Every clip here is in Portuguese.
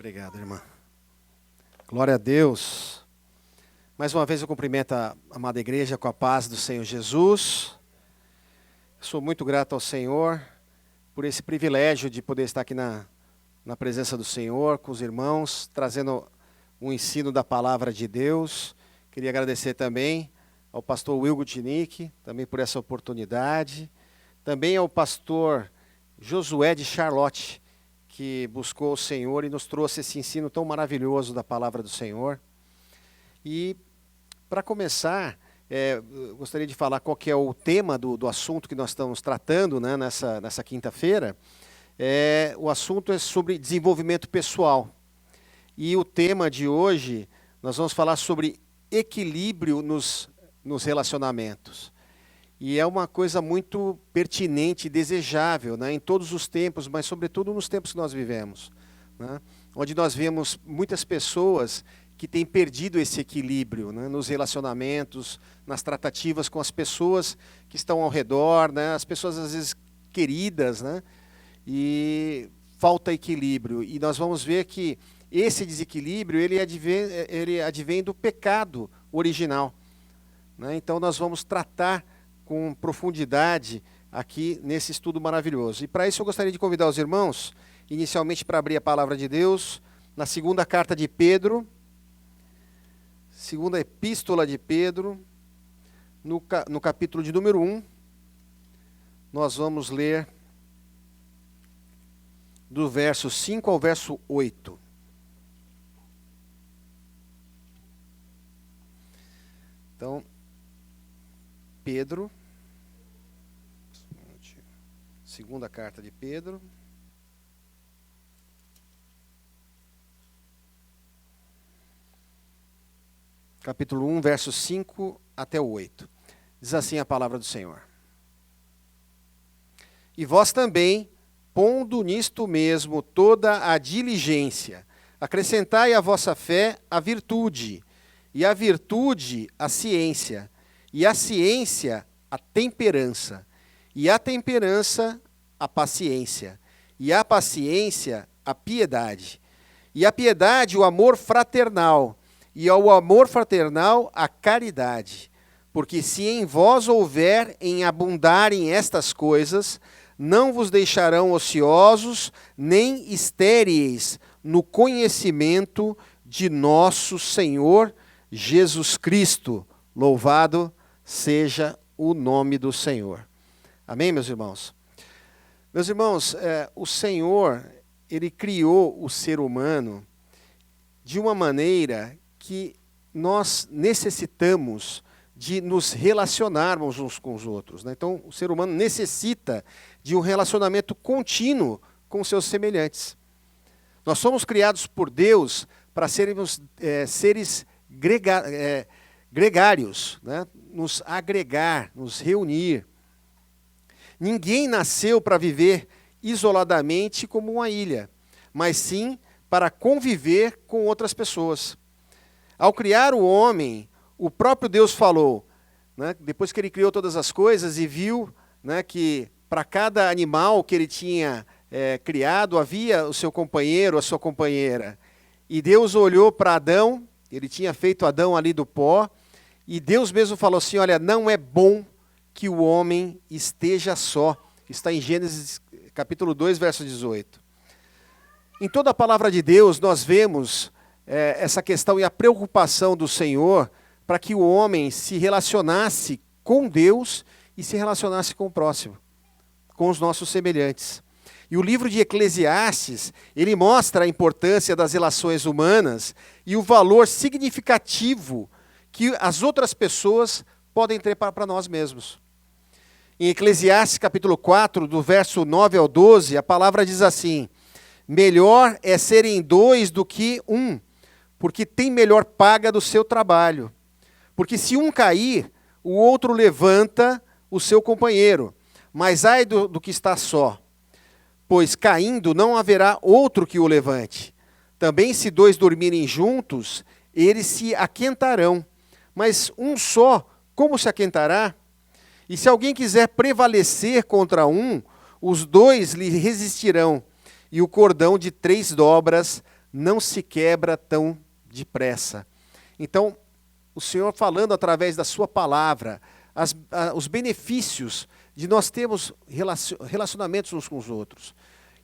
Obrigado, irmã. Glória a Deus. Mais uma vez eu cumprimento a amada igreja com a paz do Senhor Jesus. Sou muito grato ao Senhor por esse privilégio de poder estar aqui na presença do Senhor, com os irmãos, trazendo um ensino da palavra de Deus. Queria agradecer também ao pastor Wilgo Tinick, também por essa oportunidade. Também ao pastor Josué de Charlotte, que buscou o Senhor e nos trouxe esse ensino tão maravilhoso da palavra do Senhor. E, para começar, gostaria de falar qual que é o tema do assunto que nós estamos tratando, né, nessa quinta-feira. O assunto é sobre desenvolvimento pessoal. E o tema de hoje, nós vamos falar sobre equilíbrio nos relacionamentos. E é uma coisa muito pertinente e desejável, né, em todos os tempos, mas sobretudo nos tempos que nós vivemos, né, onde nós vemos muitas pessoas que têm perdido esse equilíbrio, né, nos relacionamentos, nas tratativas com as pessoas que estão ao redor, né, as pessoas às vezes queridas, né, e falta equilíbrio. E nós vamos ver que esse desequilíbrio ele advém do pecado original, né. Então nós vamos tratar com profundidade aqui nesse estudo maravilhoso. E para isso eu gostaria de convidar os irmãos, inicialmente para abrir a palavra de Deus, na segunda carta de Pedro, segunda epístola de Pedro, no capítulo de número 1, nós vamos ler do verso 5 ao verso 8. Então, Pedro, segunda carta de Pedro, capítulo 1, versos 5 até o 8. Diz assim a palavra do Senhor. E vós também, pondo nisto mesmo toda a diligência, acrescentai à vossa fé a virtude, e a virtude a ciência, e a ciência, a temperança, e a temperança, a paciência, e a paciência, a piedade, e a piedade, o amor fraternal, e ao amor fraternal, a caridade. Porque se em vós houver em abundarem estas coisas, não vos deixarão ociosos, nem estéreis no conhecimento de nosso Senhor Jesus Cristo. Louvado seja o nome do Senhor. Amém, meus irmãos? Meus irmãos, o Senhor, Ele criou o ser humano de uma maneira que nós necessitamos de nos relacionarmos uns com os outros, né? Então, o ser humano necessita de um relacionamento contínuo com seus semelhantes. Nós somos criados por Deus para sermos seres gregários, né? Nos agregar, nos reunir. Ninguém nasceu para viver isoladamente como uma ilha, mas sim para conviver com outras pessoas. Ao criar o homem, o próprio Deus falou, né, depois que ele criou todas as coisas e viu, né, que para cada animal que ele tinha criado havia o seu companheiro, a sua companheira. E Deus olhou para Adão, ele tinha feito Adão ali do pó, e Deus mesmo falou assim, olha, não é bom que o homem esteja só. Está em Gênesis capítulo 2, verso 18. Em toda a palavra de Deus nós vemos essa questão e a preocupação do Senhor para que o homem se relacionasse com Deus e se relacionasse com o próximo, com os nossos semelhantes. E o livro de Eclesiastes, ele mostra a importância das relações humanas e o valor significativo que as outras pessoas podem ter para nós mesmos. Em Eclesiastes capítulo 4, do verso 9 ao 12, a palavra diz assim, melhor é serem dois do que um, porque tem melhor paga do seu trabalho. Porque se um cair, o outro levanta o seu companheiro, mas ai do que está só, pois caindo não haverá outro que o levante. Também se dois dormirem juntos, eles se aquentarão, mas um só, como se aquentará? E se alguém quiser prevalecer contra um, os dois lhe resistirão, e o cordão de 3 dobras não se quebra tão depressa. Então, o Senhor falando através da sua palavra, os benefícios de nós termos relacionamentos uns com os outros.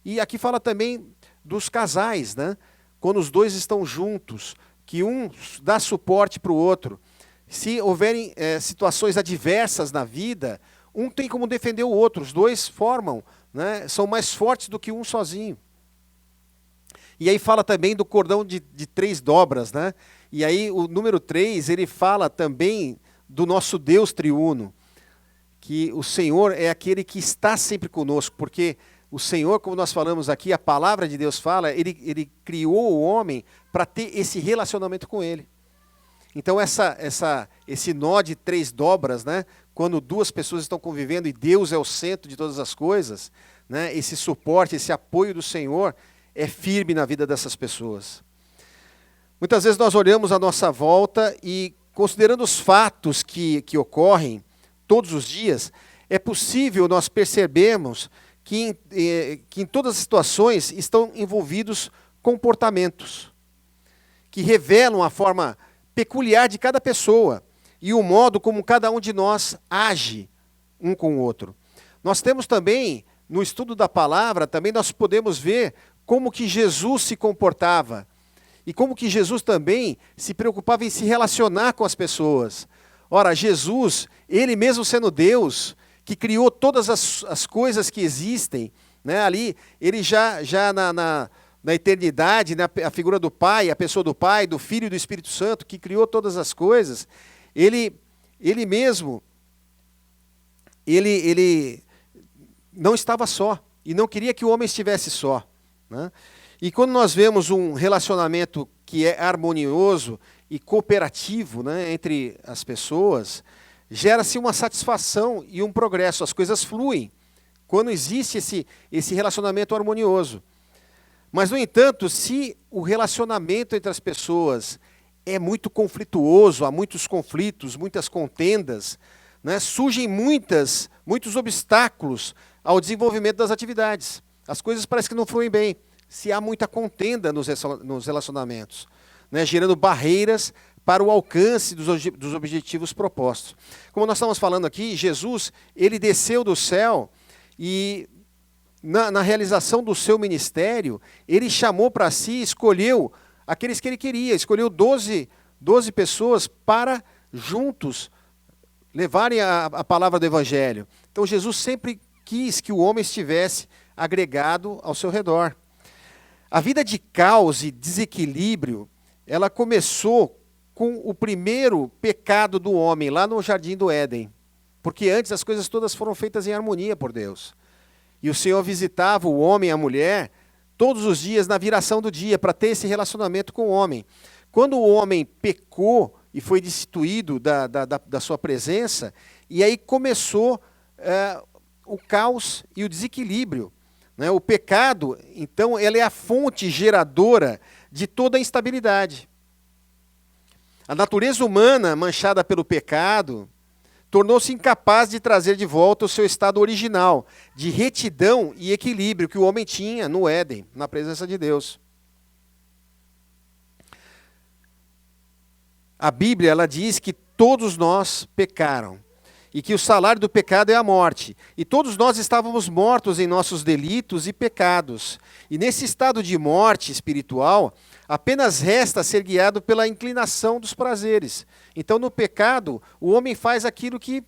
E aqui fala também dos casais, né? Quando os dois estão juntos, que um dá suporte para o outro. Se houverem situações adversas na vida, um tem como defender o outro, os dois formam, né? São mais fortes do que um sozinho. E aí fala também do cordão de 3 dobras, né? E aí o número 3, ele fala também do nosso Deus triuno, que o Senhor é aquele que está sempre conosco, porque o Senhor, como nós falamos aqui, a palavra de Deus fala, ele criou o homem para ter esse relacionamento com ele. Então esse nó de 3 dobras, né? Quando 2 pessoas estão convivendo e Deus é o centro de todas as coisas, né? Esse suporte, esse apoio do Senhor é firme na vida dessas pessoas. Muitas vezes nós olhamos à nossa volta e, considerando os fatos que ocorrem todos os dias, é possível nós percebermos que em todas as situações estão envolvidos comportamentos que revelam a forma peculiar de cada pessoa e o modo como cada um de nós age um com o outro. Nós temos também, no estudo da palavra, também nós podemos ver como que Jesus se comportava e como que Jesus também se preocupava em se relacionar com as pessoas. Ora, Jesus, ele mesmo sendo Deus, que criou todas as coisas que existem, né? Ali, ele já na eternidade, né? A figura do Pai, a pessoa do Pai, do Filho e do Espírito Santo, que criou todas as coisas, ele mesmo, ele não estava só, e não queria que o homem estivesse só, né? E quando nós vemos um relacionamento que é harmonioso e cooperativo, né, entre as pessoas, gera-se uma satisfação e um progresso, as coisas fluem, quando existe esse relacionamento harmonioso. Mas, no entanto, se o relacionamento entre as pessoas é muito conflituoso, há muitos conflitos, muitas contendas, né, surgem muitos obstáculos ao desenvolvimento das atividades. As coisas parecem que não fluem bem, se há muita contenda nos relacionamentos, né, gerando barreiras para o alcance dos objetivos propostos. Como nós estamos falando aqui, Jesus, ele desceu do céu e na realização do seu ministério, ele chamou para si, escolheu aqueles que ele queria, escolheu 12 pessoas para juntos levarem a palavra do Evangelho. Então Jesus sempre quis que o homem estivesse agregado ao seu redor. A vida de caos e desequilíbrio, ela começou com o primeiro pecado do homem, lá no Jardim do Éden. Porque antes as coisas todas foram feitas em harmonia por Deus. E o Senhor visitava o homem e a mulher todos os dias, na viração do dia, para ter esse relacionamento com o homem. Quando o homem pecou e foi destituído da sua presença, e aí começou o caos e o desequilíbrio. Né? O pecado, então, ele é a fonte geradora de toda a instabilidade. A natureza humana, manchada pelo pecado, tornou-se incapaz de trazer de volta o seu estado original, de retidão e equilíbrio que o homem tinha no Éden, na presença de Deus. A Bíblia, ela diz que todos nós pecaram, e que o salário do pecado é a morte. E todos nós estávamos mortos em nossos delitos e pecados. E nesse estado de morte espiritual, apenas resta ser guiado pela inclinação dos prazeres. Então, no pecado, o homem faz aquilo que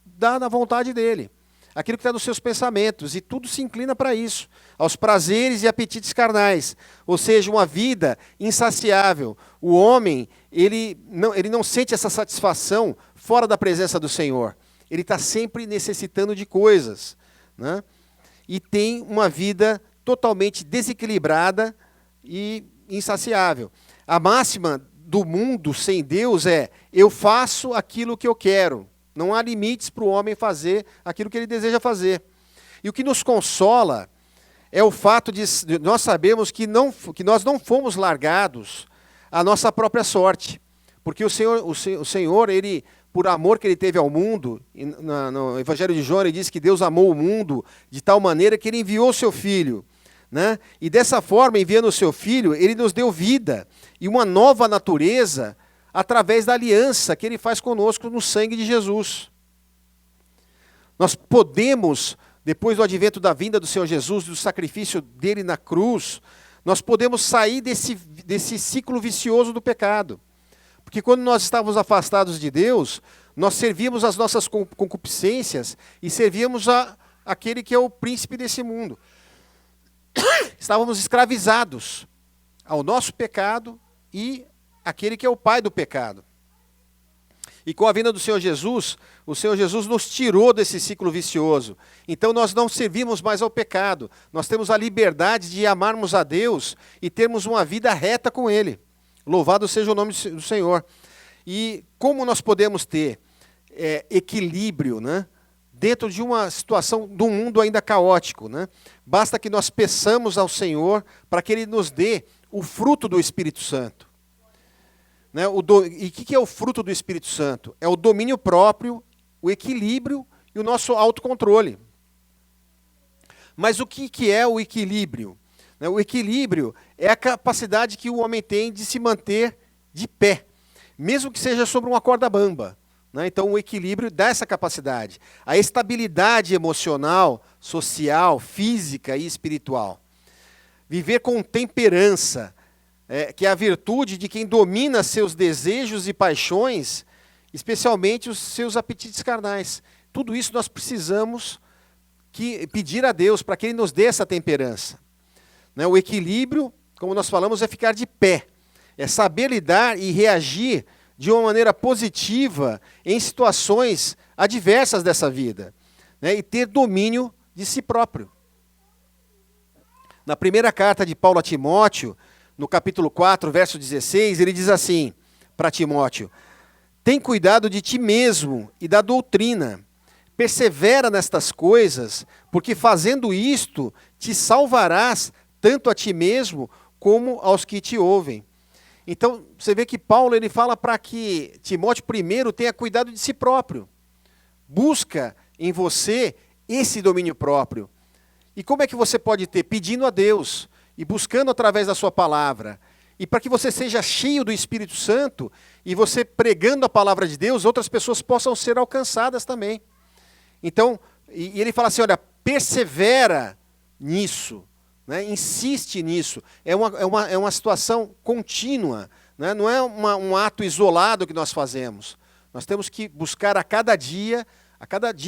dá na vontade dele, aquilo que está nos seus pensamentos, e tudo se inclina para isso, aos prazeres e apetites carnais, ou seja, uma vida insaciável. O homem, ele não sente essa satisfação fora da presença do Senhor. Ele está sempre necessitando de coisas, né? E tem uma vida totalmente desequilibrada e insaciável. A máxima do mundo sem Deus é: eu faço aquilo que eu quero. Não há limites para o homem fazer aquilo que ele deseja fazer. E o que nos consola é o fato de nós sabermos que nós não fomos largados à nossa própria sorte. Porque o Senhor, ele, por amor que ele teve ao mundo, no Evangelho de João ele diz que Deus amou o mundo de tal maneira que ele enviou o seu Filho, né? E dessa forma, enviando o seu Filho, ele nos deu vida e uma nova natureza através da aliança que ele faz conosco no sangue de Jesus. Nós podemos, depois do advento da vinda do Senhor Jesus, do sacrifício dele na cruz, nós podemos sair desse ciclo vicioso do pecado. Porque quando nós estávamos afastados de Deus, nós servíamos as nossas concupiscências e servíamos aquele que é o príncipe desse mundo. Estávamos escravizados ao nosso pecado e aquele que é o pai do pecado. E com a vinda do Senhor Jesus, o Senhor Jesus nos tirou desse ciclo vicioso. Então nós não servimos mais ao pecado. Nós temos a liberdade de amarmos a Deus e termos uma vida reta com Ele. Louvado seja o nome do Senhor. E como nós podemos ter equilíbrio, né, dentro de uma situação, de um mundo ainda caótico, né? Basta que nós peçamos ao Senhor para que Ele nos dê o fruto do Espírito Santo. Né? E o que é o fruto do Espírito Santo? É o domínio próprio, o equilíbrio e o nosso autocontrole. Mas o que é o equilíbrio? O equilíbrio é a capacidade que o homem tem de se manter de pé, mesmo que seja sobre uma corda bamba. Então o equilíbrio dá essa capacidade. A estabilidade emocional, social, física e espiritual. Viver com temperança, que é a virtude de quem domina seus desejos e paixões, especialmente os seus apetites carnais. Tudo isso nós precisamos pedir a Deus para que Ele nos dê essa temperança. O equilíbrio, como nós falamos, é ficar de pé. É saber lidar e reagir de uma maneira positiva em situações adversas dessa vida. E ter domínio de si próprio. Na primeira carta de Paulo a Timóteo, no capítulo 4, verso 16, ele diz assim para Timóteo: tem cuidado de ti mesmo e da doutrina. Persevera nestas coisas, porque fazendo isto te salvarás tanto a ti mesmo como aos que te ouvem. Então, você vê que Paulo ele fala para que Timóteo primeiro tenha cuidado de si próprio. Busca em você esse domínio próprio. E como é que você pode ter? Pedindo a Deus e buscando através da sua palavra. E para que você seja cheio do Espírito Santo e você pregando a palavra de Deus, outras pessoas possam ser alcançadas também. Então, e ele fala assim, olha, persevera nisso. Insiste nisso. É uma situação contínua. Não é um ato isolado que nós fazemos. Nós temos que buscar a cada dia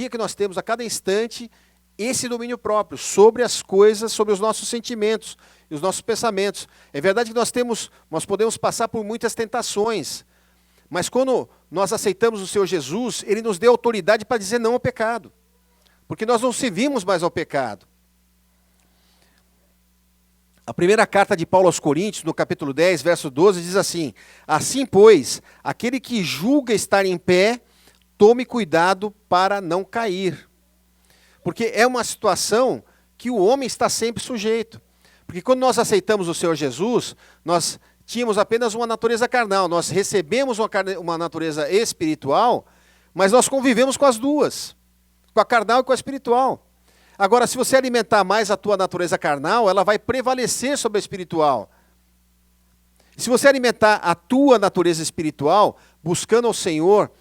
que nós temos, a cada instante, esse domínio próprio sobre as coisas, sobre os nossos sentimentos e os nossos pensamentos. É verdade que nós podemos passar por muitas tentações, mas quando nós aceitamos o Senhor Jesus, Ele nos deu autoridade para dizer não ao pecado, porque nós não servimos mais ao pecado. A primeira carta de Paulo aos Coríntios, no capítulo 10, verso 12, diz assim: assim, pois, aquele que julga estar em pé, tome cuidado para não cair. Porque é uma situação que o homem está sempre sujeito. Porque quando nós aceitamos o Senhor Jesus, nós tínhamos apenas uma natureza carnal, nós recebemos uma natureza espiritual, mas nós convivemos com as duas, com a carnal e com a espiritual. Agora, se você alimentar mais a tua natureza carnal, ela vai prevalecer sobre a espiritual. Se você alimentar a tua natureza espiritual, buscando ao Senhor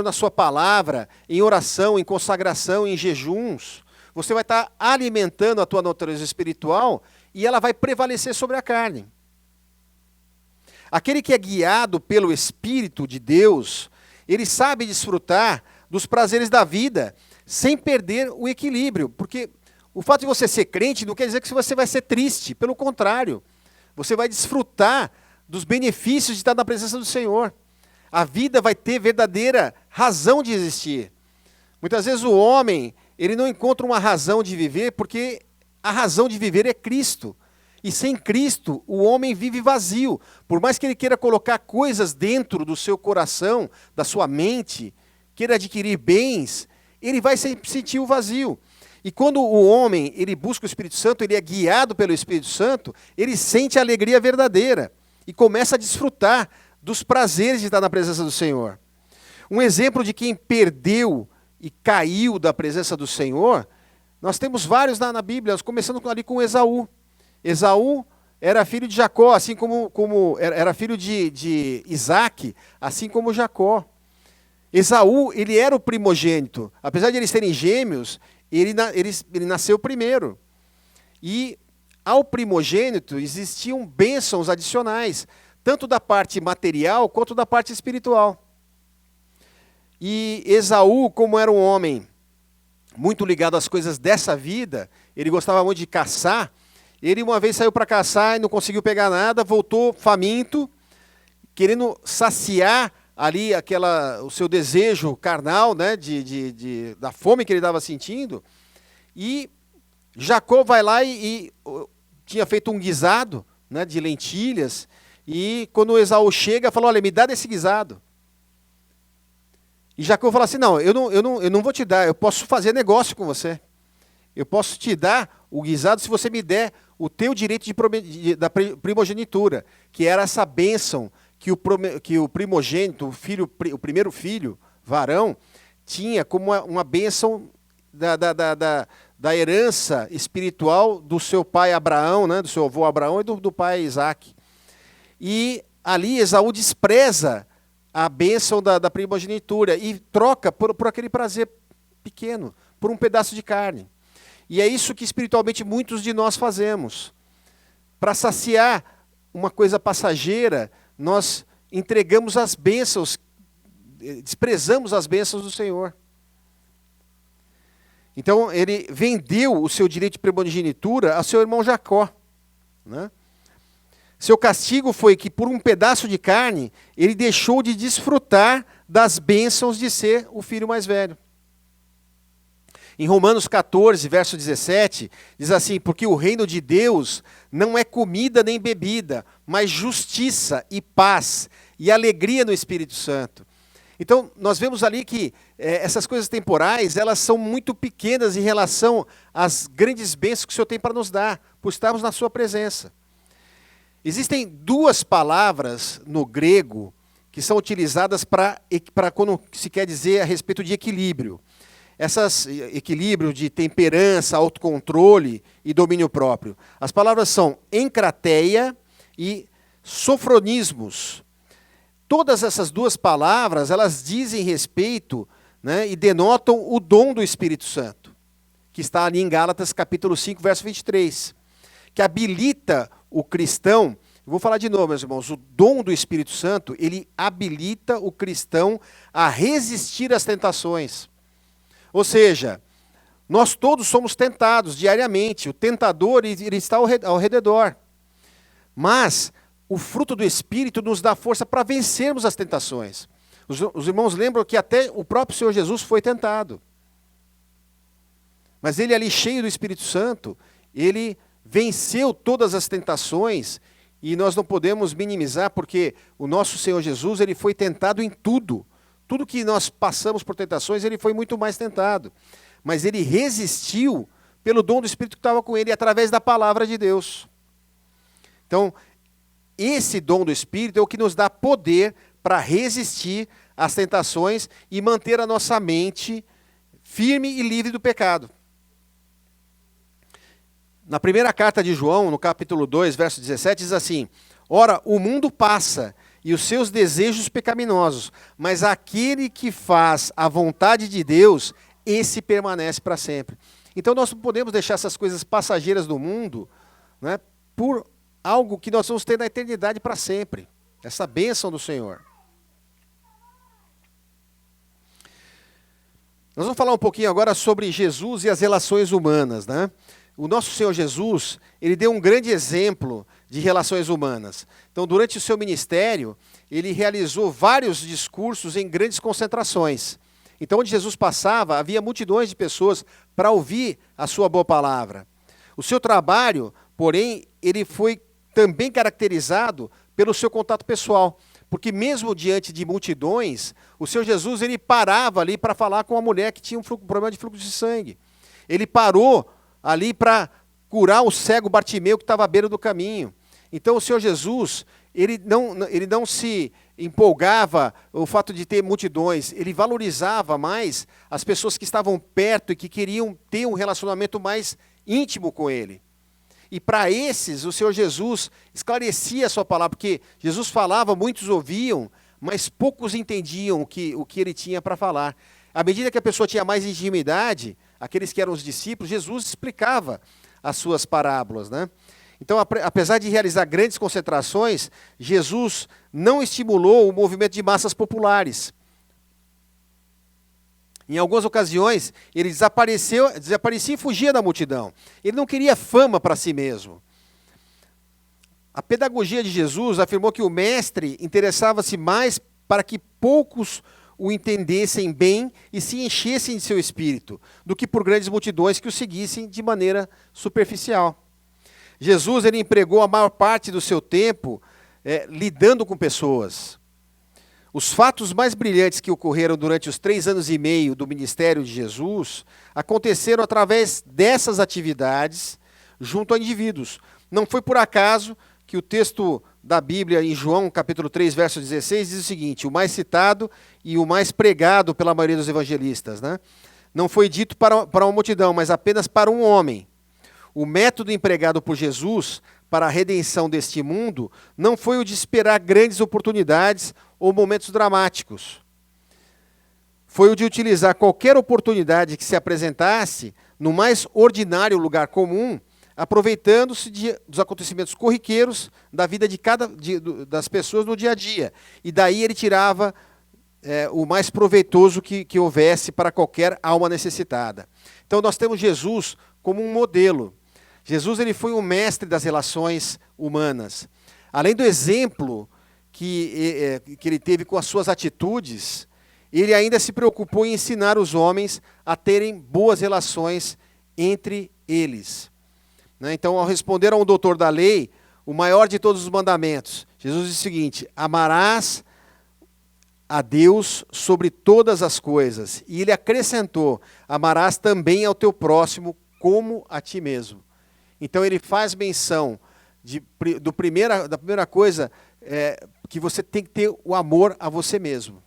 na sua palavra, em oração, em consagração, em jejuns, você vai estar alimentando a tua natureza espiritual e ela vai prevalecer sobre a carne. Aquele que é guiado pelo Espírito de Deus, ele sabe desfrutar dos prazeres da vida, sem perder o equilíbrio, porque o fato de você ser crente não quer dizer que você vai ser triste, pelo contrário, você vai desfrutar dos benefícios de estar na presença do Senhor. A vida vai ter verdadeira razão de existir. Muitas vezes o homem, ele não encontra uma razão de viver, porque a razão de viver é Cristo. E sem Cristo, o homem vive vazio. Por mais que ele queira colocar coisas dentro do seu coração, da sua mente, queira adquirir bens, ele vai sempre sentir o vazio. E quando o homem ele busca o Espírito Santo, ele é guiado pelo Espírito Santo, ele sente a alegria verdadeira e começa a desfrutar dos prazeres de estar na presença do Senhor. Um exemplo de quem perdeu e caiu da presença do Senhor Nós temos vários na Bíblia, começando ali com Esaú. Esaú era filho de Jacó, assim como era filho de Isaac, assim como Jacó. Esaú, ele era o primogênito. Apesar de eles serem gêmeos, ele nasceu primeiro. E ao primogênito existiam bênçãos adicionais, tanto da parte material quanto da parte espiritual. E Esaú, como era um homem muito ligado às coisas dessa vida, ele gostava muito de caçar. Ele uma vez saiu para caçar e não conseguiu pegar nada, voltou faminto, querendo saciar ali o seu desejo carnal, né, da fome que ele estava sentindo. E Jacó vai lá e tinha feito um guisado, né, de lentilhas, e quando Esaú chega, falou, olha, me dá desse guisado. E Jacó falou assim, não, eu não vou te dar, eu posso fazer negócio com você. Eu posso te dar o guisado se você me der o teu direito da primogenitura, que era essa bênção que o primogênito, o primeiro filho, varão, tinha como uma bênção da herança espiritual do seu pai Abraão, né, do seu avô Abraão e do pai Isaac. E ali Esaú despreza a bênção da primogenitura e troca por aquele prazer pequeno, por um pedaço de carne. E é isso que espiritualmente muitos de nós fazemos. Para saciar uma coisa passageira, nós entregamos as bênçãos, desprezamos as bênçãos do Senhor. Então, ele vendeu o seu direito de primogenitura ao seu irmão Jacó, né? Seu castigo foi que, por um pedaço de carne, ele deixou de desfrutar das bênçãos de ser o filho mais velho. Em Romanos 14, verso 17, diz assim, porque o reino de Deus não é comida nem bebida, mas justiça e paz e alegria no Espírito Santo. Então, nós vemos ali que essas coisas temporais, elas são muito pequenas em relação às grandes bênçãos que o Senhor tem para nos dar, por estarmos na sua presença. Existem duas palavras no grego que são utilizadas para quando se quer dizer a respeito de equilíbrio. Equilíbrio de temperança, autocontrole e domínio próprio. As palavras são encrateia e sofronismos. Todas essas duas palavras, elas dizem respeito, né, e denotam o dom do Espírito Santo, que está ali em Gálatas capítulo 5, verso 23, que habilita o cristão, eu vou falar de novo, meus irmãos, o dom do Espírito Santo, ele habilita o cristão a resistir às tentações. Ou seja, nós todos somos tentados diariamente, o tentador ele está ao redor. Mas o fruto do Espírito nos dá força para vencermos as tentações. Os irmãos lembram que até o próprio Senhor Jesus foi tentado. Mas ele ali cheio do Espírito Santo, ele venceu todas as tentações e nós não podemos minimizar porque o nosso Senhor Jesus ele foi tentado em tudo. Tudo que nós passamos por tentações, ele foi muito mais tentado. Mas ele resistiu pelo dom do Espírito que estava com ele, através da palavra de Deus. Então, esse dom do Espírito é o que nos dá poder para resistir às tentações e manter a nossa mente firme e livre do pecado. Na primeira carta de João, no capítulo 2, verso 17, diz assim, ora, o mundo passa e os seus desejos pecaminosos, mas aquele que faz a vontade de Deus, esse permanece para sempre. Então nós não podemos deixar essas coisas passageiras do mundo, né, por algo que nós vamos ter na eternidade para sempre. Essa bênção do Senhor. Nós vamos falar um pouquinho agora sobre Jesus e as relações humanas, né? O nosso Senhor Jesus, ele deu um grande exemplo de relações humanas. Então, durante o seu ministério, ele realizou vários discursos em grandes concentrações. Então, onde Jesus passava, havia multidões de pessoas para ouvir a sua boa palavra. O seu trabalho, porém, ele foi também caracterizado pelo seu contato pessoal. Porque mesmo diante de multidões, o Senhor Jesus ele parava ali para falar com uma mulher que tinha um problema de fluxo de sangue. Ele parou ali para curar o cego Bartimeu que estava à beira do caminho. Então o Senhor Jesus, ele não se empolgava o fato de ter multidões, ele valorizava mais as pessoas que estavam perto e que queriam ter um relacionamento mais íntimo com ele. E para esses, o Senhor Jesus esclarecia a sua palavra, porque Jesus falava, muitos ouviam, mas poucos entendiam o que ele tinha para falar. À medida que a pessoa tinha mais intimidade, aqueles que eram os discípulos, Jesus explicava as suas parábolas, né? Então, apesar de realizar grandes concentrações, Jesus não estimulou o movimento de massas populares. Em algumas ocasiões, ele desaparecia e fugia da multidão. Ele não queria fama para si mesmo. A pedagogia de Jesus afirmou que o mestre interessava-se mais para que poucos o entendessem bem e se enchessem de seu espírito, do que por grandes multidões que o seguissem de maneira superficial. Jesus ele empregou a maior parte do seu tempo lidando com pessoas. Os fatos mais brilhantes que ocorreram durante os 3 anos e meio do ministério de Jesus aconteceram através dessas atividades junto a indivíduos. Não foi por acaso que o texto da Bíblia, em João, capítulo 3, verso 16, diz o seguinte: o mais citado e o mais pregado pela maioria dos evangelistas, né? Não foi dito para uma multidão, mas apenas para um homem. O método empregado por Jesus para a redenção deste mundo não foi o de esperar grandes oportunidades ou momentos dramáticos. Foi o de utilizar qualquer oportunidade que se apresentasse no mais ordinário lugar comum, aproveitando-se dos acontecimentos corriqueiros da vida das pessoas no dia a dia. E daí ele tirava o mais proveitoso que houvesse para qualquer alma necessitada. Então nós temos Jesus como um modelo. Jesus ele foi um mestre das relações humanas. Além do exemplo que ele teve com as suas atitudes, ele ainda se preocupou em ensinar os homens a terem boas relações entre eles. Então, ao responder a um doutor da lei, o maior de todos os mandamentos, Jesus disse o seguinte: amarás a Deus sobre todas as coisas. E ele acrescentou: amarás também ao teu próximo como a ti mesmo. Então ele faz menção da primeira coisa, que você tem que ter o amor a você mesmo.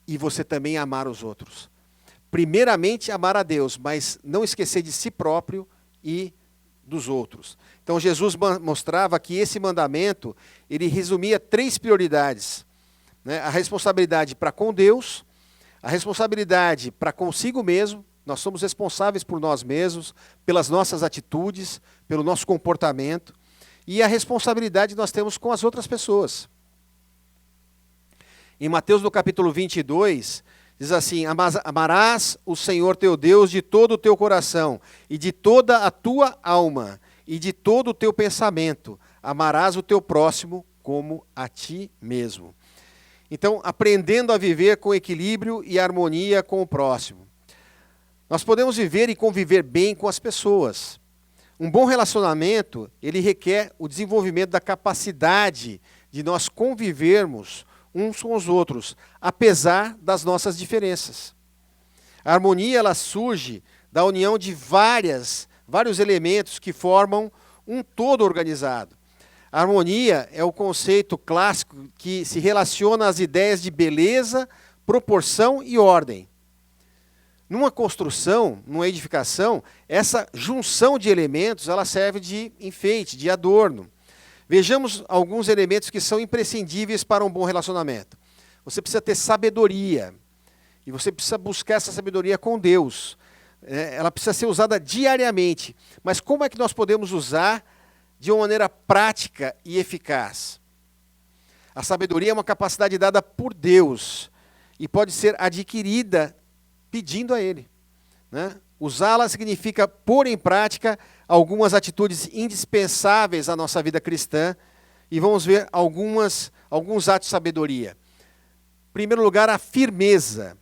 E você também amar os outros. Primeiramente amar a Deus, mas não esquecer de si próprio e dos outros. Então Jesus mostrava que esse mandamento, ele resumia 3 prioridades. Né? A responsabilidade para com Deus, a responsabilidade para consigo mesmo. Nós somos responsáveis por nós mesmos, pelas nossas atitudes, pelo nosso comportamento, e a responsabilidade que nós temos com as outras pessoas. Em Mateus, no capítulo 22, diz assim: amarás o Senhor teu Deus de todo o teu coração, e de toda a tua alma, e de todo o teu pensamento. Amarás o teu próximo como a ti mesmo. Então, aprendendo a viver com equilíbrio e harmonia com o próximo. Nós podemos viver e conviver bem com as pessoas. Um bom relacionamento, ele requer o desenvolvimento da capacidade de nós convivermos uns com os outros, apesar das nossas diferenças. A harmonia, ela surge da união de vários elementos que formam um todo organizado. A harmonia é o conceito clássico que se relaciona às ideias de beleza, proporção e ordem. Numa construção, numa edificação, essa junção de elementos, ela serve de enfeite, de adorno. Vejamos alguns elementos que são imprescindíveis para um bom relacionamento. Você precisa ter sabedoria, e você precisa buscar essa sabedoria com Deus. Ela precisa ser usada diariamente. Mas como é que nós podemos usar de uma maneira prática e eficaz? A sabedoria é uma capacidade dada por Deus, e pode ser adquirida pedindo a Ele. Né? Usá-la significa pôr em prática algumas atitudes indispensáveis à nossa vida cristã, e vamos ver alguns atos de sabedoria. Em primeiro lugar, a firmeza.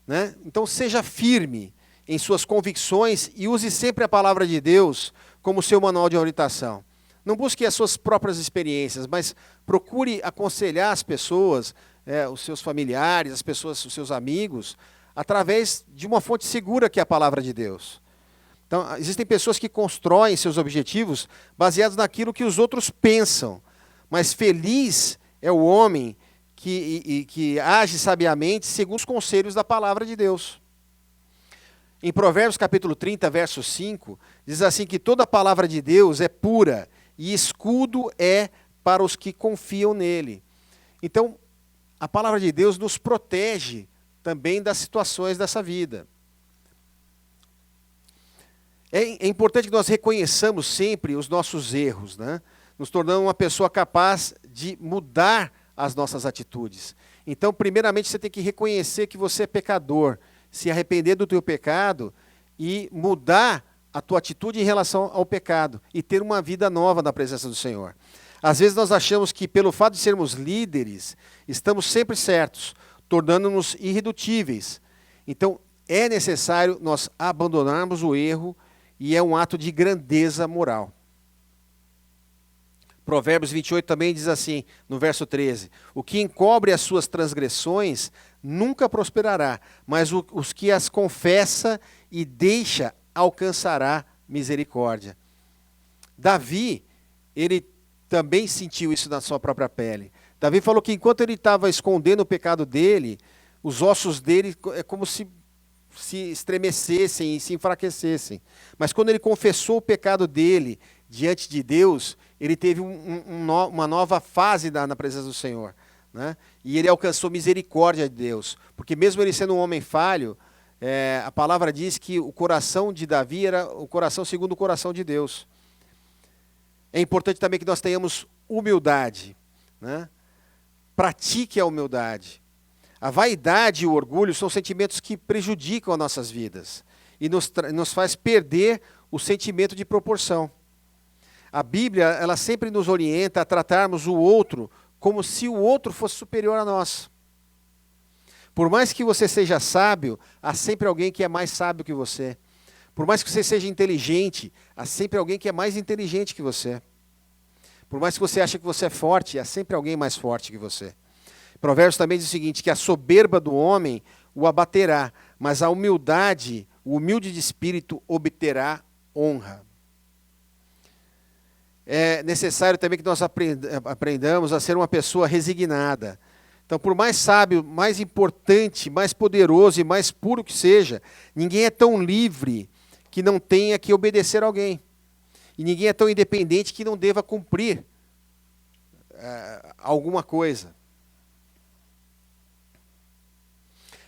Né? Então seja firme em suas convicções e use sempre a palavra de Deus como seu manual de orientação. Não busque as suas próprias experiências, mas procure aconselhar as pessoas, os seus familiares, as pessoas, os seus amigos, através de uma fonte segura que é a palavra de Deus. Então, existem pessoas que constroem seus objetivos baseados naquilo que os outros pensam, mas feliz é o homem que age sabiamente segundo os conselhos da palavra de Deus. Em Provérbios capítulo 30, verso 5, diz assim que toda a palavra de Deus é pura e escudo é para os que confiam nele. Então, a palavra de Deus nos protege também das situações dessa vida. É importante que nós reconheçamos sempre os nossos erros, né? Nos tornando uma pessoa capaz de mudar as nossas atitudes. Então, primeiramente, você tem que reconhecer que você é pecador, se arrepender do teu pecado e mudar a tua atitude em relação ao pecado e ter uma vida nova na presença do Senhor. Às vezes nós achamos que pelo fato de sermos líderes, estamos sempre certos, tornando-nos irredutíveis. Então, é necessário nós abandonarmos o erro e é um ato de grandeza moral. Provérbios 28 também diz assim, no verso 13, o que encobre as suas transgressões nunca prosperará, mas os que as confessa e deixa alcançará misericórdia. Davi, ele também sentiu isso na sua própria pele. Davi falou que enquanto ele estava escondendo o pecado dele, os ossos dele é como se estremecessem e se enfraquecessem. Mas quando ele confessou o pecado dele diante de Deus, ele teve uma nova fase na presença do Senhor, né? E ele alcançou misericórdia de Deus. Porque mesmo ele sendo um homem falho, a palavra diz que o coração de Davi era o coração segundo o coração de Deus. É importante também que nós tenhamos humildade, né? Pratique a humildade. A vaidade e o orgulho são sentimentos que prejudicam as nossas vidas e nos faz perder o sentimento de proporção. A Bíblia, ela sempre nos orienta a tratarmos o outro como se o outro fosse superior a nós. Por mais que você seja sábio, há sempre alguém que é mais sábio que você. Por mais que você seja inteligente, há sempre alguém que é mais inteligente que você. Por mais que você ache que você é forte, há sempre alguém mais forte que você. Provérbios também diz o seguinte, que a soberba do homem o abaterá, mas a humildade, o humilde de espírito obterá honra. É necessário também que nós aprendamos a ser uma pessoa resignada. Então, por mais sábio, mais importante, mais poderoso e mais puro que seja, ninguém é tão livre que não tenha que obedecer a alguém. E ninguém é tão independente que não deva cumprir alguma coisa.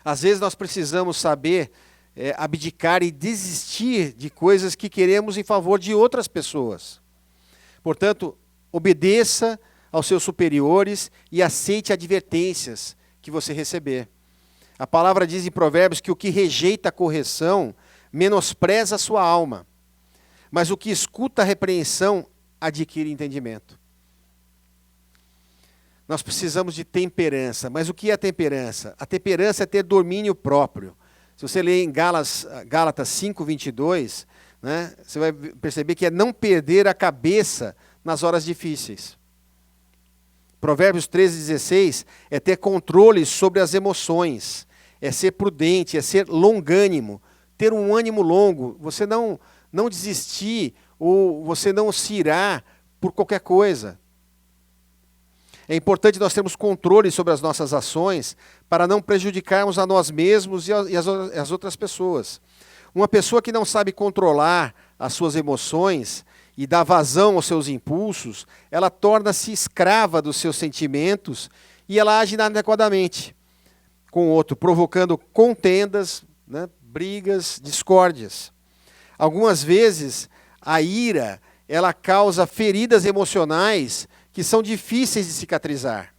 Às vezes nós precisamos saber abdicar e desistir de coisas que queremos em favor de outras pessoas. Portanto, obedeça aos seus superiores e aceite advertências que você receber. A palavra diz em Provérbios que o que rejeita a correção menospreza a sua alma, mas o que escuta a repreensão adquire entendimento. Nós precisamos de temperança, mas o que é a temperança? A temperança é ter domínio próprio. Se você ler em Gálatas 5:22, né, você vai perceber que é não perder a cabeça nas horas difíceis. Provérbios 13:16 é ter controle sobre as emoções, é ser prudente, é ser longânimo, ter um ânimo longo, você não desistir ou você não se irar por qualquer coisa. É importante nós termos controle sobre as nossas ações para não prejudicarmos a nós mesmos e as outras pessoas. Uma pessoa que não sabe controlar as suas emoções e dá vazão aos seus impulsos, ela torna-se escrava dos seus sentimentos e ela age inadequadamente com o outro, provocando contendas, né, brigas, discórdias. Algumas vezes, a ira, ela causa feridas emocionais que são difíceis de cicatrizar.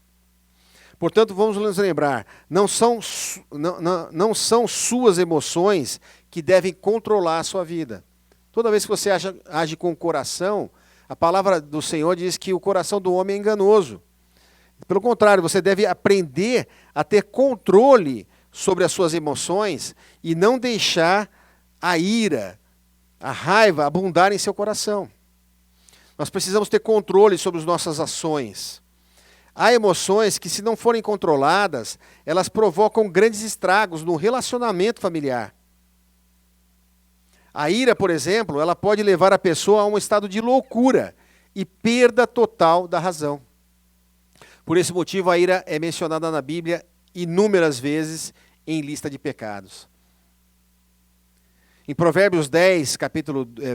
Portanto, vamos nos lembrar, não são suas emoções que devem controlar a sua vida. Toda vez que você age com o coração, a palavra do Senhor diz que o coração do homem é enganoso. Pelo contrário, você deve aprender a ter controle sobre as suas emoções e não deixar a ira, a raiva abundar em seu coração. Nós precisamos ter controle sobre as nossas ações. Há emoções que, se não forem controladas, elas provocam grandes estragos no relacionamento familiar. A ira, por exemplo, ela pode levar a pessoa a um estado de loucura e perda total da razão. Por esse motivo, a ira é mencionada na Bíblia inúmeras vezes em lista de pecados. Em Provérbios 10,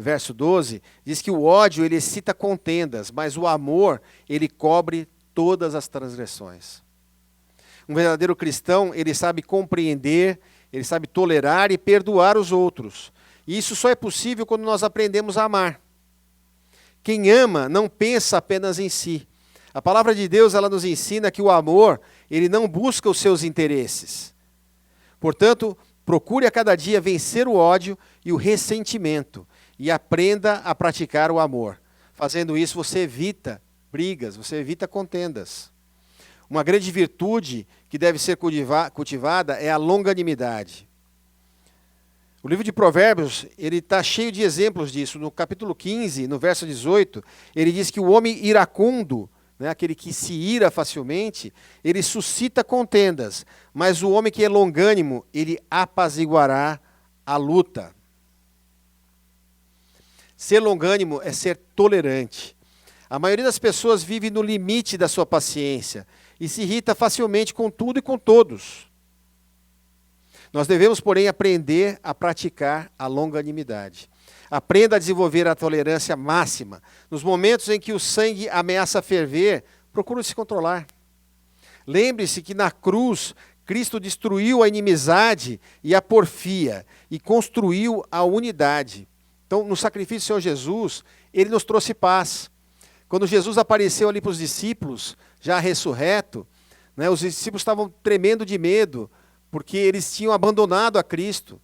verso 12, diz que o ódio ele excita contendas, mas o amor ele cobre todas as transgressões. Um verdadeiro cristão, ele sabe compreender, ele sabe tolerar e perdoar os outros. E isso só é possível quando nós aprendemos a amar. Quem ama não pensa apenas em si. A palavra de Deus, ela nos ensina que o amor, ele não busca os seus interesses. Portanto, procure a cada dia vencer o ódio e o ressentimento e aprenda a praticar o amor. Fazendo isso, você evita brigas, você evita contendas. Uma grande virtude que deve ser cultivada é a longanimidade. O livro de Provérbios, ele está cheio de exemplos disso. No capítulo 15, no verso 18, ele diz que o homem iracundo, né, aquele que se ira facilmente, ele suscita contendas, mas o homem que é longânimo, ele apaziguará a luta. Ser longânimo é ser tolerante. A maioria das pessoas vive no limite da sua paciência e se irrita facilmente com tudo e com todos. Nós devemos, porém, aprender a praticar a longanimidade. Aprenda a desenvolver a tolerância máxima. Nos momentos em que o sangue ameaça ferver, procure se controlar. Lembre-se que na cruz, Cristo destruiu a inimizade e a porfia e construiu a unidade. Então, no sacrifício do Senhor Jesus, ele nos trouxe paz. Quando Jesus apareceu ali para os discípulos, já ressurreto, né, os discípulos estavam tremendo de medo, porque eles tinham abandonado a Cristo.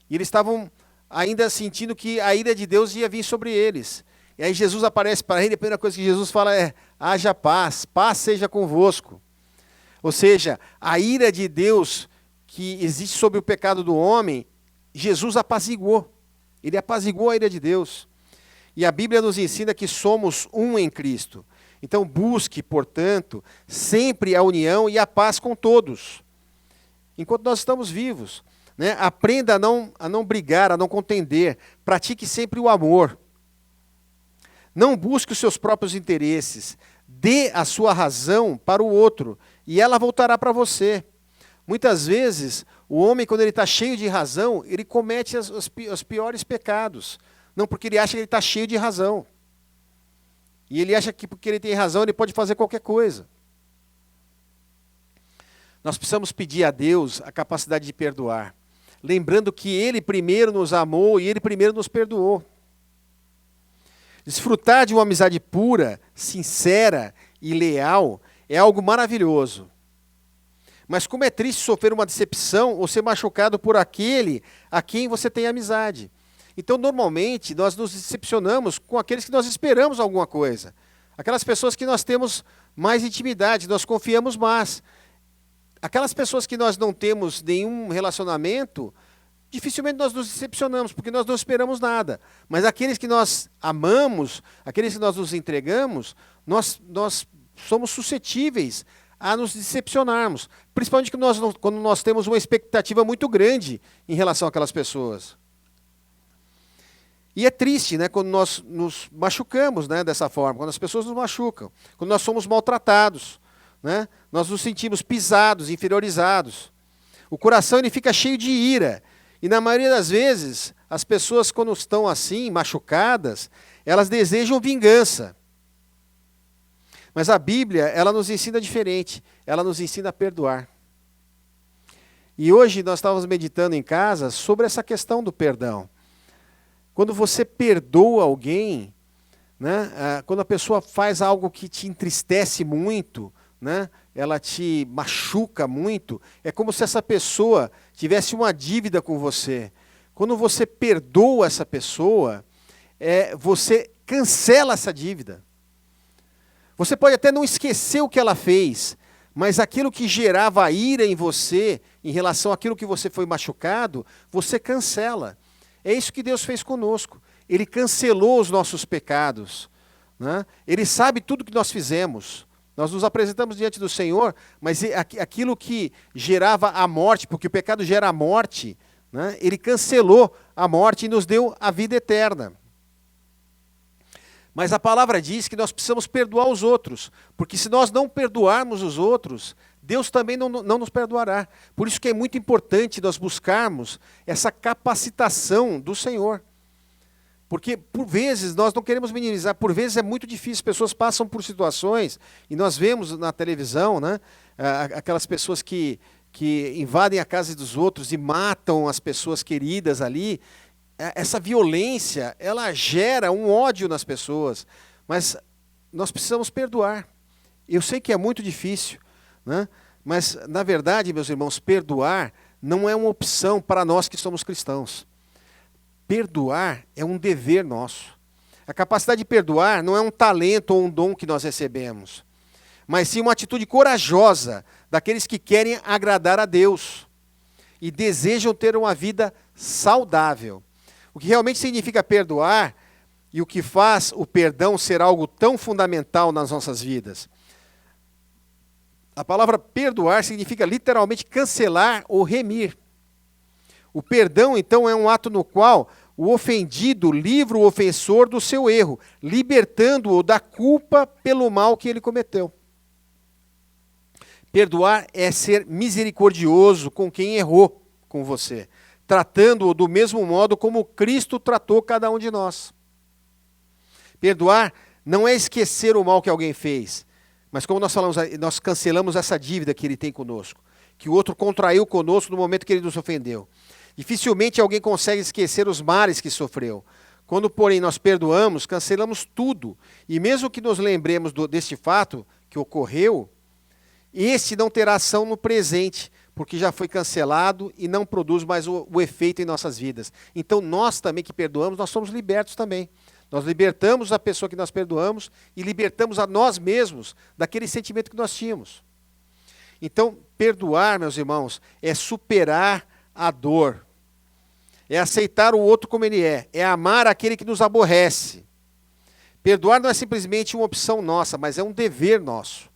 E eles estavam ainda sentindo que a ira de Deus ia vir sobre eles. E aí Jesus aparece para ele, a primeira coisa que Jesus fala é: haja paz, paz seja convosco. Ou seja, a ira de Deus que existe sobre o pecado do homem, Jesus apaziguou. Ele apaziguou a ira de Deus. E a Bíblia nos ensina que somos um em Cristo. Então busque, portanto, sempre a união e a paz com todos, enquanto nós estamos vivos. Né? Aprenda a não brigar, a não contender. Pratique sempre o amor. Não busque os seus próprios interesses. Dê a sua razão para o outro e ela voltará para você. Muitas vezes, o homem, quando ele está cheio de razão, ele comete os piores pecados. Não porque ele acha que ele está cheio de razão. E ele acha que porque ele tem razão, ele pode fazer qualquer coisa. Nós precisamos pedir a Deus a capacidade de perdoar, lembrando que Ele primeiro nos amou e Ele primeiro nos perdoou. Desfrutar de uma amizade pura, sincera e leal é algo maravilhoso. Mas como é triste sofrer uma decepção ou ser machucado por aquele a quem você tem amizade. Então, normalmente, nós nos decepcionamos com aqueles que nós esperamos alguma coisa. Aquelas pessoas que nós temos mais intimidade, nós confiamos mais. Aquelas pessoas que nós não temos nenhum relacionamento, dificilmente nós nos decepcionamos, porque nós não esperamos nada. Mas aqueles que nós amamos, aqueles que nós nos entregamos, nós somos suscetíveis a nos decepcionarmos. Principalmente quando nós temos uma expectativa muito grande em relação àquelas pessoas. E é triste, né, quando nós nos machucamos, né, dessa forma, quando as pessoas nos machucam, quando nós somos maltratados. Né? Nós nos sentimos pisados, inferiorizados. O coração ele fica cheio de ira. E na maioria das vezes, as pessoas quando estão assim, machucadas, elas desejam vingança. Mas a Bíblia, ela nos ensina diferente. Ela nos ensina a perdoar. E hoje nós estávamos meditando em casa sobre essa questão do perdão. Quando você perdoa alguém, né, quando a pessoa faz algo que te entristece muito, né, ela te machuca muito, é como se essa pessoa tivesse uma dívida com você. Quando você perdoa essa pessoa, você cancela essa dívida. Você pode até não esquecer o que ela fez, mas aquilo que gerava ira em você, em relação àquilo que você foi machucado, você cancela. É isso que Deus fez conosco. Ele cancelou os nossos pecados. Né? Ele sabe tudo que nós fizemos. Nós nos apresentamos diante do Senhor, mas aquilo que gerava a morte, porque o pecado gera a morte, né? Ele cancelou a morte e nos deu a vida eterna. Mas a palavra diz que nós precisamos perdoar os outros, porque se nós não perdoarmos os outros, Deus também não nos perdoará. Por isso que é muito importante nós buscarmos essa capacitação do Senhor. Porque, por vezes, nós não queremos minimizar, por vezes é muito difícil, pessoas passam por situações, e nós vemos na televisão, né, aquelas pessoas que invadem a casa dos outros e matam as pessoas queridas ali. Essa violência, ela gera um ódio nas pessoas, mas nós precisamos perdoar. Eu sei que é muito difícil, né? Mas, na verdade, meus irmãos, perdoar não é uma opção para nós que somos cristãos. Perdoar é um dever nosso. A capacidade de perdoar não é um talento ou um dom que nós recebemos, mas sim uma atitude corajosa daqueles que querem agradar a Deus e desejam ter uma vida saudável. O que realmente significa perdoar e o que faz o perdão ser algo tão fundamental nas nossas vidas. A palavra perdoar significa literalmente cancelar ou remir. O perdão, então, é um ato no qual o ofendido livra o ofensor do seu erro, libertando-o da culpa pelo mal que ele cometeu. Perdoar é ser misericordioso com quem errou com você, tratando-o do mesmo modo como Cristo tratou cada um de nós. Perdoar não é esquecer o mal que alguém fez, mas como nós falamos, nós cancelamos essa dívida que ele tem conosco, que o outro contraiu conosco no momento que ele nos ofendeu. Dificilmente alguém consegue esquecer os males que sofreu. Quando, porém, nós perdoamos, cancelamos tudo. E mesmo que nos lembremos deste fato que ocorreu, este não terá ação no presente, porque já foi cancelado e não produz mais o efeito em nossas vidas. Então, nós também que perdoamos, nós somos libertos também. Nós libertamos a pessoa que nós perdoamos e libertamos a nós mesmos daquele sentimento que nós tínhamos. Então, perdoar, meus irmãos, é superar a dor, é aceitar o outro como ele é amar aquele que nos aborrece. Perdoar não é simplesmente uma opção nossa, mas é um dever nosso.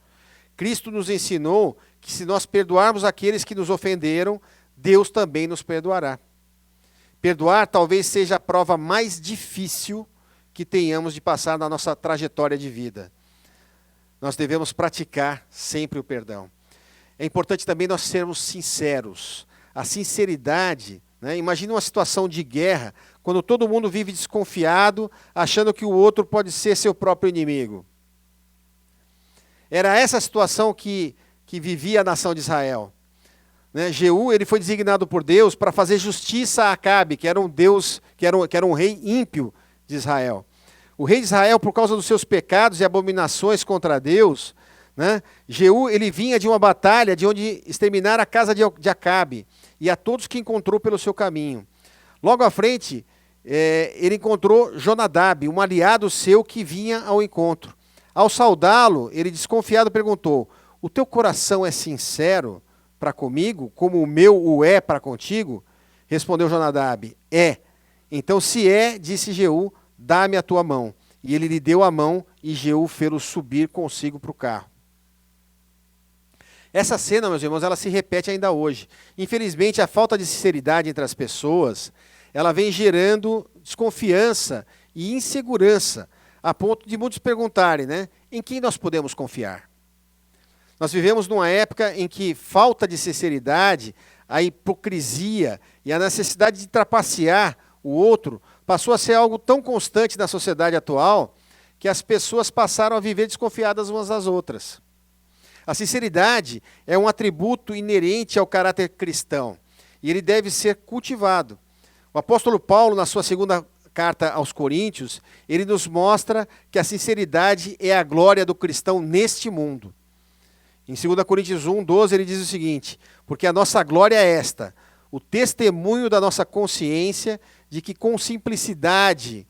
Cristo nos ensinou que se nós perdoarmos aqueles que nos ofenderam, Deus também nos perdoará. Perdoar talvez seja a prova mais difícil que tenhamos de passar na nossa trajetória de vida. Nós devemos praticar sempre o perdão. É importante também nós sermos sinceros. A sinceridade, né? Imagina uma situação de guerra, quando todo mundo vive desconfiado, achando que o outro pode ser seu próprio inimigo. Era essa a situação que vivia a nação de Israel. Né? Jeú, ele foi designado por Deus para fazer justiça a Acabe, que era um rei ímpio de Israel. O rei de Israel, por causa dos seus pecados e abominações contra Deus, né? Jeú, ele vinha de uma batalha de onde exterminar a casa de Acabe e a todos que encontrou pelo seu caminho. Logo à frente, ele encontrou Jonadab, um aliado seu que vinha ao encontro. Ao saudá-lo, ele desconfiado perguntou: o teu coração é sincero para comigo, como o meu o é para contigo? Respondeu Jonadab: é. Então, se é, disse Jeú, dá-me a tua mão. E ele lhe deu a mão e Jeú fê-lo subir consigo para o carro. Essa cena, meus irmãos, ela se repete ainda hoje. Infelizmente, a falta de sinceridade entre as pessoas, ela vem gerando desconfiança e insegurança, a ponto de muitos perguntarem, né, em quem nós podemos confiar? Nós vivemos numa época em que falta de sinceridade, a hipocrisia e a necessidade de trapacear o outro passou a ser algo tão constante na sociedade atual que as pessoas passaram a viver desconfiadas umas das outras. A sinceridade é um atributo inerente ao caráter cristão e ele deve ser cultivado. O apóstolo Paulo, na sua segunda carta aos Coríntios, ele nos mostra que a sinceridade é a glória do cristão neste mundo. Em 2 Coríntios 1, 12, ele diz o seguinte: porque a nossa glória é esta, o testemunho da nossa consciência de que com simplicidade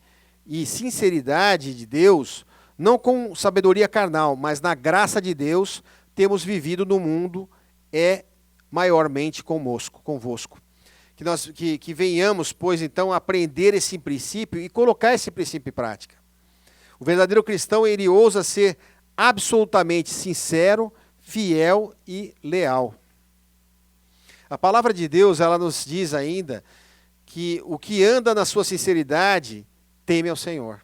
e sinceridade de Deus, não com sabedoria carnal, mas na graça de Deus, temos vivido no mundo, maiormente convosco. Que venhamos, pois, então, aprender esse princípio e colocar esse princípio em prática. O verdadeiro cristão, ele ousa ser absolutamente sincero, fiel e leal. A palavra de Deus, ela nos diz ainda que o que anda na sua sinceridade teme ao Senhor.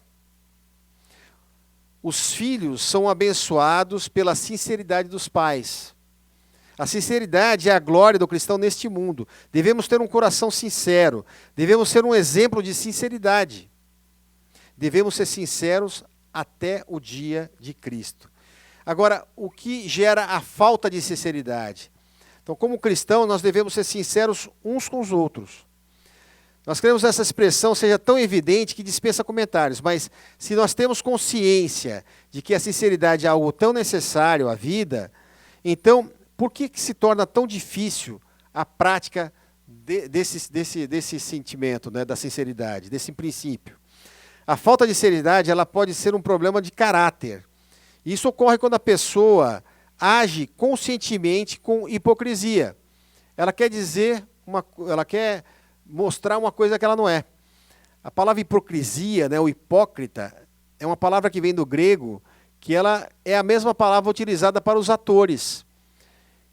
os filhos são abençoados pela sinceridade dos pais. A sinceridade é a glória do cristão neste mundo. Devemos ter um coração sincero. Devemos ser um exemplo de sinceridade. Devemos ser sinceros até o dia de Cristo. Agora, o que gera a falta de sinceridade? Então, como cristão, nós devemos ser sinceros uns com os outros. Nós queremos que essa expressão seja tão evidente que dispensa comentários, mas se nós temos consciência de que a sinceridade é algo tão necessário à vida, então, por que se torna tão difícil a prática desse sentimento, né, da sinceridade, desse princípio? A falta de sinceridade, ela pode ser um problema de caráter. Isso ocorre quando a pessoa age conscientemente com hipocrisia. Ela quer ela quer mostrar uma coisa que ela não é. A palavra hipocrisia, né, o hipócrita, é uma palavra que vem do grego, que ela é a mesma palavra utilizada para os atores.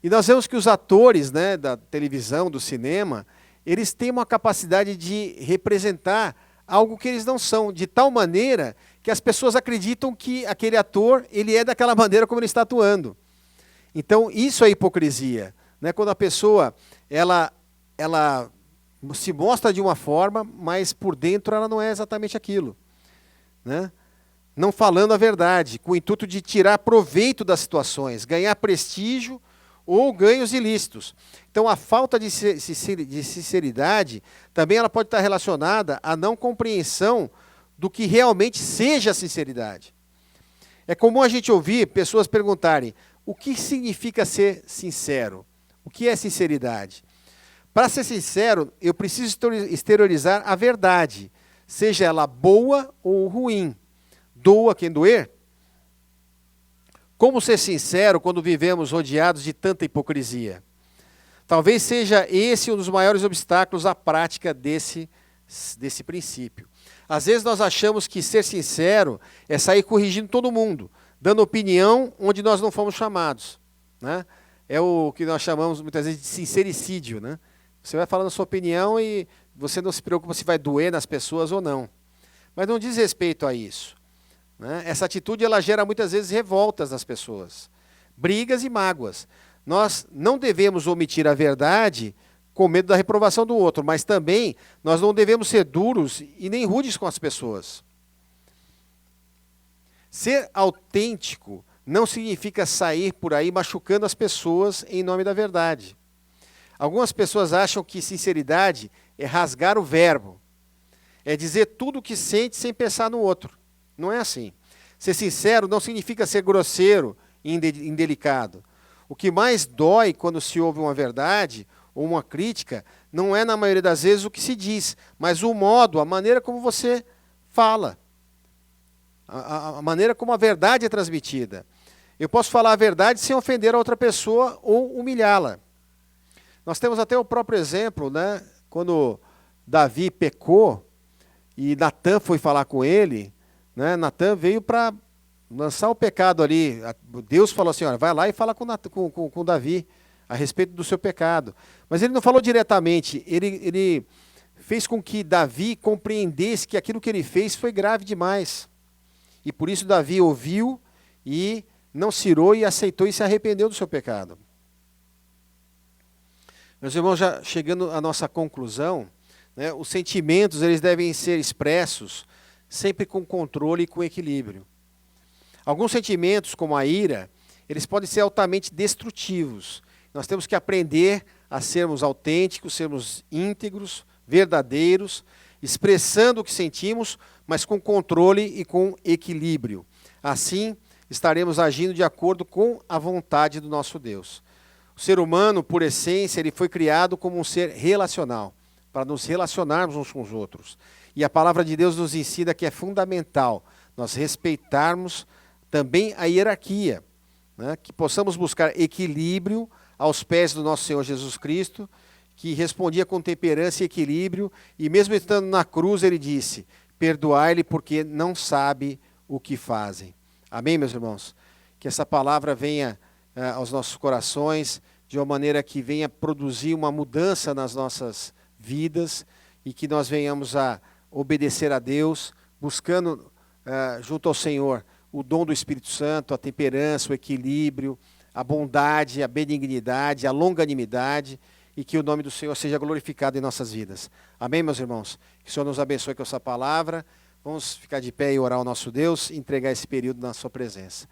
E nós vemos que os atores, né, da televisão, do cinema, eles têm uma capacidade de representar algo que eles não são, de tal maneira que as pessoas acreditam que aquele ator, ele é daquela maneira como ele está atuando. Então, isso é hipocrisia, né? Quando a pessoa, ela se mostra de uma forma, mas por dentro ela não é exatamente aquilo, né? Não falando a verdade, com o intuito de tirar proveito das situações, ganhar prestígio ou ganhos ilícitos. Então, a falta de sinceridade também ela pode estar relacionada à não compreensão do que realmente seja a sinceridade. É comum a gente ouvir pessoas perguntarem: o que significa ser sincero? O que é sinceridade? Para ser sincero, eu preciso exteriorizar a verdade, seja ela boa ou ruim. Doa quem doer? Como ser sincero quando vivemos rodeados de tanta hipocrisia? Talvez seja esse um dos maiores obstáculos à prática desse princípio. Às vezes nós achamos que ser sincero é sair corrigindo todo mundo, dando opinião onde nós não fomos chamados, né? É o que nós chamamos muitas vezes de sincericídio, né? Você vai falando a sua opinião e você não se preocupa se vai doer nas pessoas ou não. Mas não diz respeito a isso, né? Essa atitude ela gera muitas vezes revoltas nas pessoas, brigas e mágoas. Nós não devemos omitir a verdade com medo da reprovação do outro, mas também nós não devemos ser duros e nem rudes com as pessoas. Ser autêntico não significa sair por aí machucando as pessoas em nome da verdade. Algumas pessoas acham que sinceridade é rasgar o verbo, é dizer tudo o que sente sem pensar no outro. Não é assim. Ser sincero não significa ser grosseiro e indelicado. O que mais dói quando se ouve uma verdade ou uma crítica não é, na maioria das vezes, o que se diz, mas o modo, a maneira como você fala, a maneira como a verdade é transmitida. Eu posso falar a verdade sem ofender a outra pessoa ou humilhá-la. Nós temos até o próprio exemplo, né? Quando Davi pecou e Natã foi falar com ele, né? Natã veio para lançar o pecado ali. Deus falou assim: olha, vai lá e fala com Davi a respeito do seu pecado. Mas ele não falou diretamente, ele fez com que Davi compreendesse que aquilo que ele fez foi grave demais. E por isso Davi ouviu e não se irou e aceitou e se arrependeu do seu pecado. Meus irmãos, já chegando à nossa conclusão, né, os sentimentos eles devem ser expressos sempre com controle e com equilíbrio. Alguns sentimentos, como a ira, eles podem ser altamente destrutivos. Nós temos que aprender a sermos autênticos, sermos íntegros, verdadeiros, expressando o que sentimos, mas com controle e com equilíbrio. Assim, estaremos agindo de acordo com a vontade do nosso Deus. O ser humano, por essência, ele foi criado como um ser relacional, para nos relacionarmos uns com os outros. E a palavra de Deus nos ensina que é fundamental nós respeitarmos também a hierarquia, né? Que possamos buscar equilíbrio aos pés do nosso Senhor Jesus Cristo, que respondia com temperança e equilíbrio, e mesmo estando na cruz ele disse: perdoai-lhe porque não sabe o que fazem. Amém, meus irmãos? Que essa palavra venha aos nossos corações de uma maneira que venha produzir uma mudança nas nossas vidas e que nós venhamos a obedecer a Deus, buscando junto ao Senhor o dom do Espírito Santo, a temperança, o equilíbrio, a bondade, a benignidade, a longanimidade, e que o nome do Senhor seja glorificado em nossas vidas. Amém, meus irmãos? Que o Senhor nos abençoe com essa palavra. Vamos ficar de pé e orar ao nosso Deus e entregar esse período na sua presença.